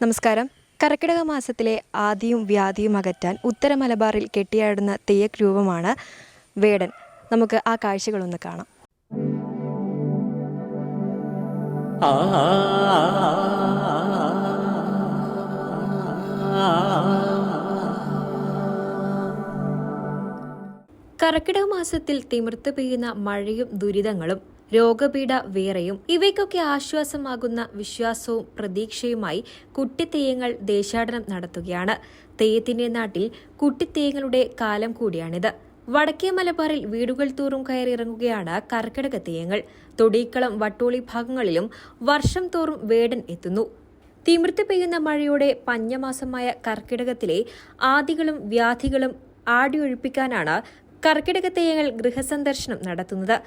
നമസ്കാരം. കർക്കിടക മാസത്തിലെ ആദിയും വ്യാധിയും അകറ്റാൻ ഉത്തര മലബാറിൽ കെട്ടിയാടുന്ന തെയ്യക് രൂപമാണ് വേടൻ. നമുക്ക് ആ കാഴ്ചകളൊന്ന് കാണാം. കർക്കിടക മാസത്തിൽ തിമിർത്ത് പെയ്യുന്ന മഴയും ദുരിതങ്ങളും രോഗപീഠ വേറെയും ഇവയ്ക്കൊക്കെ ആശ്വാസമാകുന്ന വിശ്വാസവും പ്രതീക്ഷയുമായി കുട്ടിത്തെയ്യങ്ങൾ ദേശാടനം നടത്തുകയാണ്. തെയ്യത്തിന്റെ നാട്ടിൽ കുട്ടിത്തെയ്യങ്ങളുടെ കാലം കൂടിയാണിത്. വടക്കേ മലബാറിൽ വീടുകൾ തോറും കയറിയിറങ്ങുകയാണ് കർക്കിടക തെയ്യങ്ങൾ. തൊടീക്കളം, വട്ടോളി ഭാഗങ്ങളിലും വർഷം തോറും വേടൻ എത്തുന്നു. തിമിർത്ത് പെയ്യുന്ന മഴയോടെ പഞ്ഞമാസമായ കർക്കിടകത്തിലെ ആദികളും വ്യാധികളും ആടിയൊഴിപ്പിക്കാനാണ് കർക്കിടക തെയ്യങ്ങൾ ഗൃഹസന്ദർശനം നടത്തുന്നത്.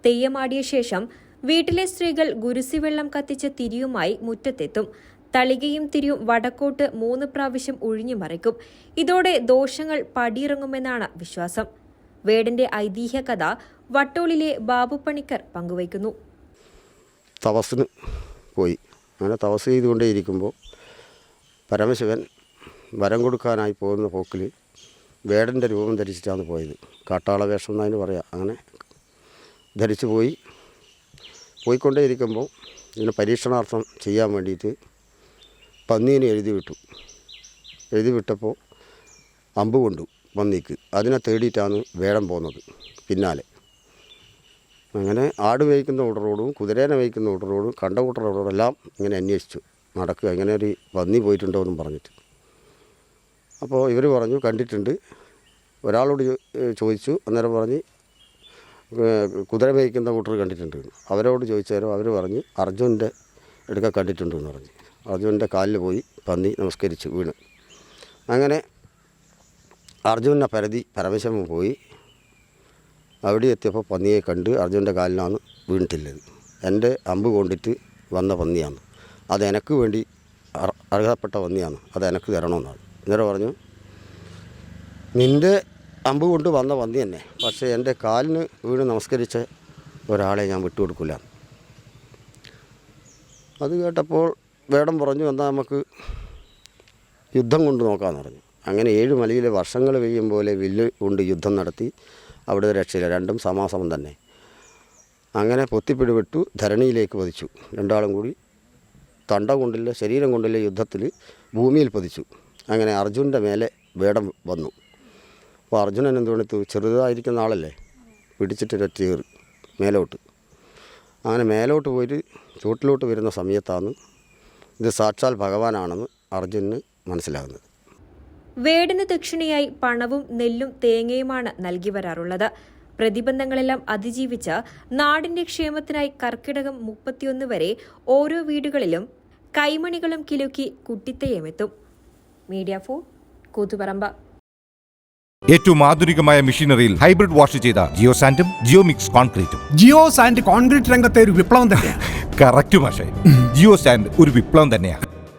തെയ്യമാടിയ ശേഷം വീട്ടിലെ സ്ത്രീകൾ ഗുരുസിവെള്ളം കത്തിച്ച് തിരിയുമായി മുറ്റത്തെത്തും. തളികയും തിരിയും വടക്കോട്ട് 3 പ്രാവശ്യം ഒഴിഞ്ഞു മറിക്കും. ഇതോടെ ദോഷങ്ങൾ പടിയിറങ്ങുമെന്നാണ് വിശ്വാസം. വേടന്റെ ഐതിഹ്യ കഥ വട്ടോളിലെ ബാബു പണിക്കർ പങ്കുവയ്ക്കുന്നു. തപസ്സിന് പോയി. അങ്ങനെ തപസ് ചെയ്തുകൊണ്ടേയിരിക്കുമ്പോൾ പരമശിവൻ വരം കൊടുക്കാനായി പോകുന്ന പോക്കിൽ വേടൻ്റെ രൂപം ധരിച്ചിട്ടാണ് പോയത്. കാട്ടാള വേഷം എന്നതിന് പറയാം. അങ്ങനെ ധരിച്ചു പോയിക്കൊണ്ടേയിരിക്കുമ്പോൾ ഇതിന് പരീക്ഷണാർത്ഥം ചെയ്യാൻ വേണ്ടിയിട്ട് പന്നീനെ എഴുതി വിട്ടപ്പോൾ അമ്പ് കൊണ്ടു പന്നിക്ക്. അതിനെ തേടിയിട്ടാണ് വേടൻ പോകുന്നത് പിന്നാലെ. അങ്ങനെ ആട് മേയ്ക്കുന്ന കൂട്ടരോടും കുതിരേനെ മേയ്ക്കുന്ന കൂട്ടരോടും കണ്ട കൂട്ടരോടും എല്ലാം ഇങ്ങനെ അന്വേഷിച്ചു നടക്കുക, ഇങ്ങനെ ഒരു പന്നി പോയിട്ടുണ്ടോ എന്നും പറഞ്ഞിട്ട്. അപ്പോൾ ഇവർ പറഞ്ഞു കണ്ടിട്ടുണ്ട്. ഒരാളോട് ചോദിച്ചു, അന്നേരം പറഞ്ഞ് കുതിര മേയ്ക്കുന്ന കൂട്ടർ കണ്ടിട്ടുണ്ട്. അവരോട് ചോദിച്ചാലും അവർ പറഞ്ഞ് അർജുൻ്റെ എടുക്ക കണ്ടിട്ടുണ്ടെന്ന് പറഞ്ഞ് അർജുൻ്റെ കാലിൽ പോയി പന്നി നമസ്കരിച്ച് വീണ്. അങ്ങനെ അർജുനെ പരമശിവൻ പോയി. അവിടെ എത്തിയപ്പോൾ പന്നിയെ കണ്ട് അർജുൻ്റെ കാലിനാണ് വീണിട്ടില്ലത്. എൻ്റെ അമ്പ് കൊണ്ടിട്ട് വന്ന പന്നിയാണ്, അത് എനിക്ക് വേണ്ടി അർഹതപ്പെട്ട പന്നിയാണ്, അത് എനിക്ക് തരണമെന്നാണ്. അന്നേരം പറഞ്ഞു, നിൻ്റെ അമ്പ് കൊണ്ട് വന്ന പന്നി തന്നെ, പക്ഷേ എൻ്റെ കാലിന് വീണ് നമസ്കരിച്ച ഒരാളെ ഞാൻ വിട്ടുകൊടുക്കില്ല. അത് കേട്ടപ്പോൾ വേടൻ പറഞ്ഞു, എന്നാൽ നമുക്ക് യുദ്ധം കൊണ്ട് നോക്കാമെന്ന് പറഞ്ഞു. അങ്ങനെ 7 മലയിലെ വർഷങ്ങൾ പെയ്യും പോലെ വില്ല് കൊണ്ട് യുദ്ധം നടത്തി. അവിടെ രക്ഷയില്ല, രണ്ടും സമാസമം തന്നെ. അങ്ങനെ പൊത്തിപ്പിടിവിട്ടു ധരണിയിലേക്ക് പതിച്ചു. രണ്ടാളും കൂടി തണ്ട കൊണ്ടില്ല ശരീരം കൊണ്ടില്ല യുദ്ധത്തിൽ ഭൂമിയിൽ പതിച്ചു. അങ്ങനെ അർജുൻ്റെ മേലെ വേടൻ വന്നു. അപ്പോൾ അർജുനൻ എന്തുകൊണ്ടു, ചെറുതായിരിക്കുന്ന ആളല്ലേ, പിടിച്ചിട്ട് ഒറ്റയേറ് മേലോട്ട്. അങ്ങനെ മേലോട്ട് പോയിട്ട് ചൂട്ടിലോട്ട് വരുന്ന സമയത്താണ് ഇത് സാക്ഷാൽ ഭഗവാനാണെന്ന് അർജുനന് മനസ്സിലാകുന്നത്. വേടന് ദക്ഷിണയായി പണവും നെല്ലും തേങ്ങയുമാണ് നൽകി വരാറുള്ളത്. പ്രതിബന്ധങ്ങളെല്ലാം അതിജീവിച്ച് നാടിന്റെ ക്ഷേമത്തിനായി കർക്കിടകം 31 വരെ ഓരോ വീടുകളിലും കൈമണികളും കിലുക്കി കുട്ടിത്തെയ്യമെത്തും. മീഡിയ 4 കൂത്തുപറമ്പ്. ഏറ്റവും ആധുനികമായ മെഷീനറിയിൽ ഹൈബ്രിഡ് വാഷ് ചെയ്ത ജിയോ സാൻഡും ജിയോ മിക്സ് കോൺക്രീറ്റും. ജിയോ സാൻഡ് കോൺക്രീറ്റ് രംഗത്തെ ഒരു വിപ്ലവം തന്നെയാണ്. കറക്റ്റ് മാഷേ, ജിയോ സാൻഡ് ഒരു വിപ്ലവം തന്നെയാണ്.